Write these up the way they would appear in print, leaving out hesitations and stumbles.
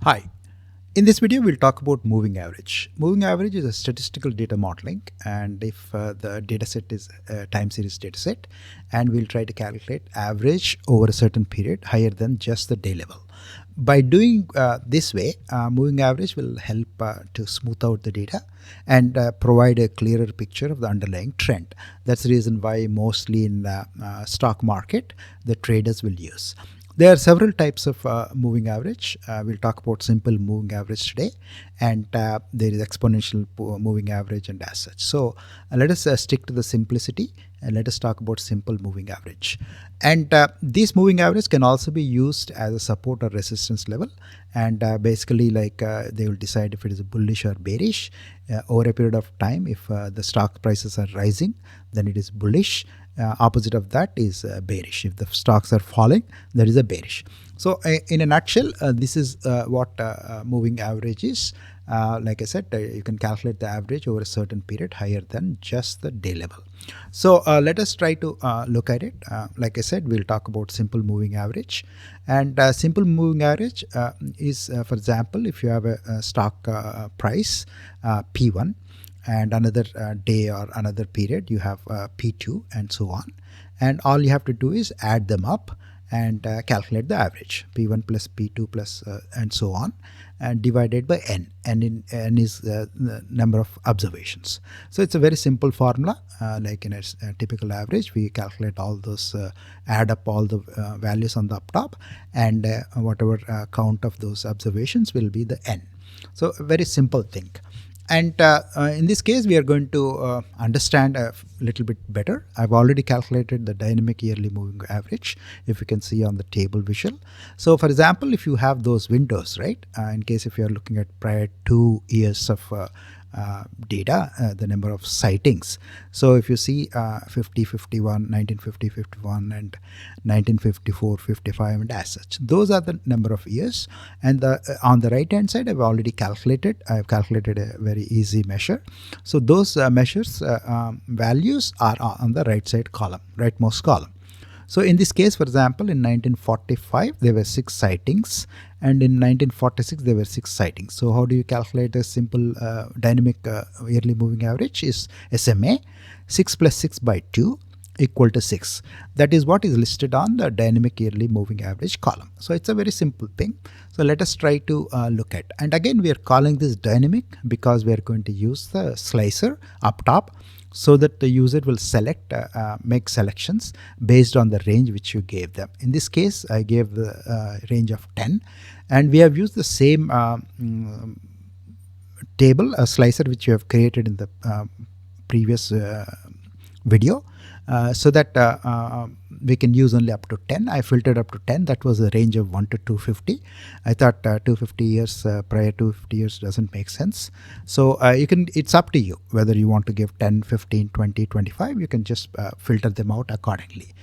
Hi. In this video, we'll talk about moving average. Moving average is a statistical data modeling, and if the dataset is a time series dataset, and we'll try to calculate average over a certain period higher than just the day level. By doing this way, moving average will help to smooth out the data and provide a clearer picture of the underlying trend. That's the reason why mostly in the stock market, the traders will use. There are several types of moving average. We'll talk about simple moving average today, and there is exponential moving average and as such. So let us stick to the simplicity and let us talk about simple moving average. And these moving average can also be used as a support or resistance level, and basically they will decide if it is bullish or bearish over a period of time. If the stock prices are rising, then it is bullish. Opposite of that is bearish. If the stocks are falling, there is a bearish. So in a nutshell, this is what moving average is. Like I said, you can calculate the average over a certain period higher than just the day level. So let us try to look at it. Like I said, we'll talk about simple moving average. And simple moving average is, for example, if you have a stock price P1, and another day or another period you have P2 and so on, and all you have to do is add them up and calculate the average, P1 plus P2 plus and so on, and divided by n. N is the number of observations. So it's a very simple formula. Like in a typical average, we calculate all those, add up all the values on the up top, and whatever count of those observations will be the n. So a very simple thing. And in this case, we are going to understand a little bit better. I've already calculated the dynamic yearly moving average, if you can see on the table visual. So for example, if you have those windows, right, in case if you are looking at prior 2 years of data, the number of sightings. So if you see 50, 51, 1950, 51 and 1954, 55 and as such, those are the number of years. And on the right hand side, I've already calculated. I've calculated a very easy measure. So those measures values are on the right side column, rightmost column. So in this case, for example, in 1945, there were 6 sightings, and in 1946, there were 6 sightings. So how do you calculate a simple dynamic yearly moving average? Is SMA 6 plus 6 by 2 equal to 6. That is what is listed on the dynamic yearly moving average column. So it's a very simple thing. So let us try to look at. And again, we are calling this dynamic because we are going to use the slicer up top, so that the user will select, make selections based on the range which you gave them. In this case, I gave the range of 10, and we have used the same table, a slicer which you have created in the previous video, so that we can use only up to 10. I filtered up to 10. That was a range of 1 to 250. I thought 250 years, prior 250 years doesn't make sense. So you can, it's up to you whether you want to give 10, 15, 20, 25. You can just filter them out accordingly.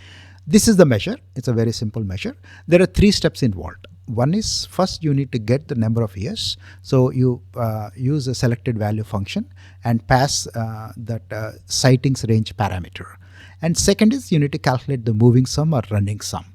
This is the measure. It's a very simple measure. There are 3 steps involved. One is, first you need to get the number of years. So you use a selected value function and pass that sightings range parameter. And second is, you need to calculate the moving sum or running sum.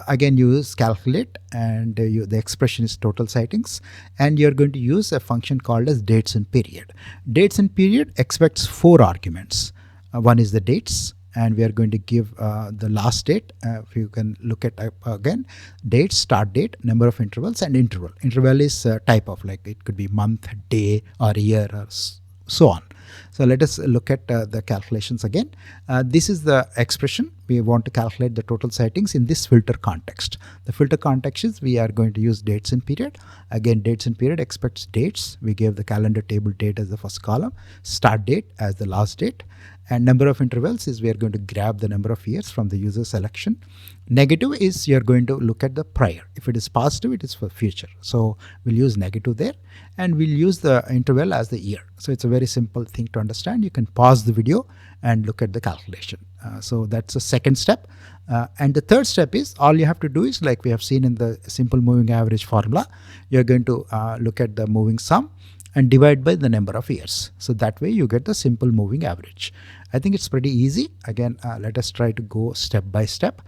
Again, you use calculate, and the expression is total sightings, and you're going to use a function called as dates and period. Dates and period expects 4 arguments. One is the dates, and we are going to give the last date. If you can look at again, date, start date, number of intervals, and interval. Interval is type of, like it could be month, day, or year, or so on. So let us look at the calculations again. This is the expression. We want to calculate the total sightings in this filter context. The filter context is, we are going to use dates and period. Again, dates and period expects dates. We gave the calendar table date as the first column, start date as the last date, and number of intervals is we are going to grab the number of years from the user selection. Negative is you're going to look at the prior. If it is positive, it is for future. So we'll use negative there, and we'll use the interval as the year. So it's a very simple thing to understand. You can pause the video and look at the calculation. So that's the second step. And the third step is, all you have to do is, like we have seen in the simple moving average formula, you're going to look at the moving sum and divide by the number of years. So that way you get the simple moving average. I think it's pretty easy. Again, let us try to go step by step.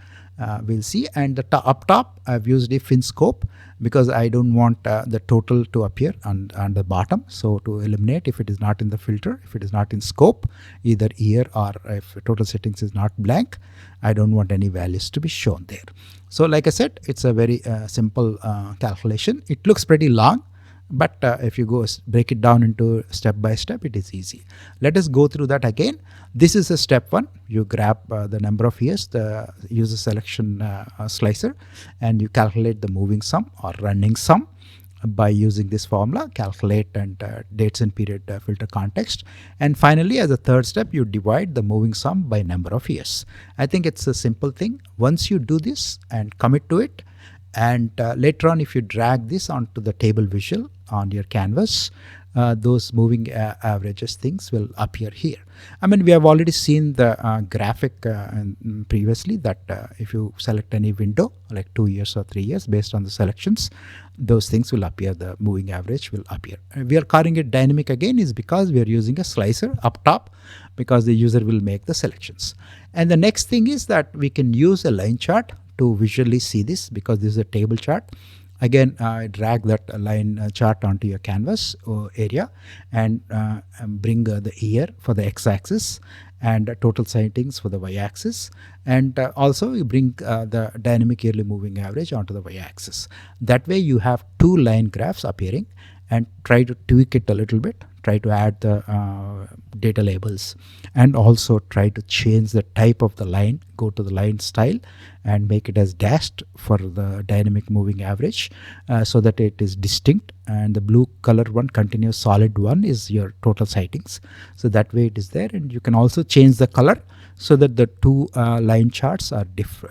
we'll see. And the up top, I've used a fin scope because I don't want the total to appear on the bottom. So to eliminate, if it is not in the filter, if it is not in scope, either here or if total settings is not blank, I don't want any values to be shown there. So like I said, it's a very simple calculation. It looks pretty long, but if you go break it down into step by step, it is easy. Let us go through that again. This is a step one. You grab the number of years, use the selection slicer, and you calculate the moving sum or running sum by using this formula, calculate and dates and period filter context. And finally, as a third step, you divide the moving sum by number of years. I think it's a simple thing. Once you do this and commit to it, and later on, if you drag this onto the table visual on your canvas, those moving averages things will appear here. I mean, we have already seen the graphic previously that if you select any window like 2 years or 3 years based on the selections, those things will appear, the moving average will appear. We are calling it dynamic again is because we are using a slicer up top because the user will make the selections. And the next thing is that we can use a line chart to visually see this because this is a table chart. Again, drag that line chart onto your canvas area and bring the year for the x-axis and total sightings for the y-axis, and also you bring the dynamic yearly moving average onto the y-axis. That way you have two line graphs appearing, and try to tweak it a little bit. Try to add the data labels and also try to change the type of the line, go to the line style and make it as dashed for the dynamic moving average so that it is distinct, and the blue color one, continuous solid one, is your total sightings. So that way it is there, and you can also change the color so that the two line charts are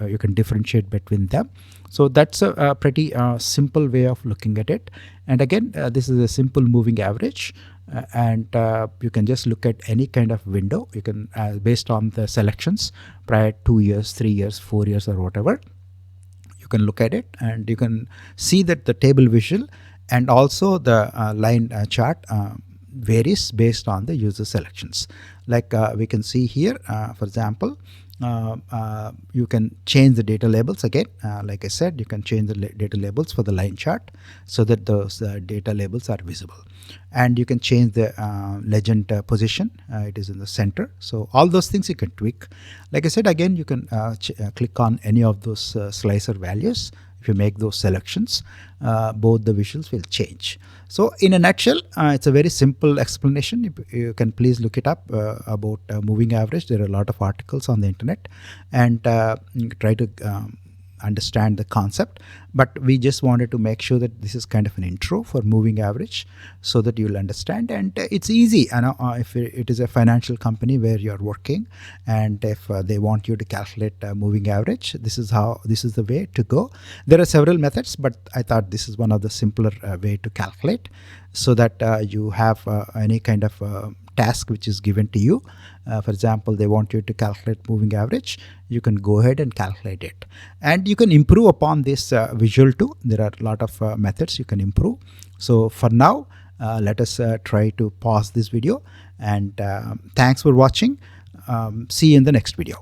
you can differentiate between them. So that's a pretty simple way of looking at it. And again, this is a simple moving average. And you can just look at any kind of window. You can based on the selections prior 2 years, 3 years, 4 years, or whatever, you can look at it and you can see that the table visual and also the line chart varies based on the user selections. Like we can see here, for example, you can change the data labels again. Like I said, you can change the data labels for the line chart so that those data labels are visible. And you can change the legend position. It is in the center. So all those things you can tweak. Like I said, again, you can click on any of those slicer values. If you make those selections, both the visuals will change. So in a nutshell, it's a very simple explanation. You can please look it up about moving average. There are a lot of articles on the internet, and try to understand the concept. But we just wanted to make sure that this is kind of an intro for moving average so that you'll understand. And it's easy. If it is a financial company where you're working, and if they want you to calculate moving average, this is the way to go. There are several methods, but I thought this is one of the simpler way to calculate, so that you have any kind of task which is given to you. For example, they want you to calculate moving average. You can go ahead and calculate it, and you can improve upon this visual too. There are a lot of methods you can improve. So for now, let us try to pause this video, and thanks for watching. See you in the next video.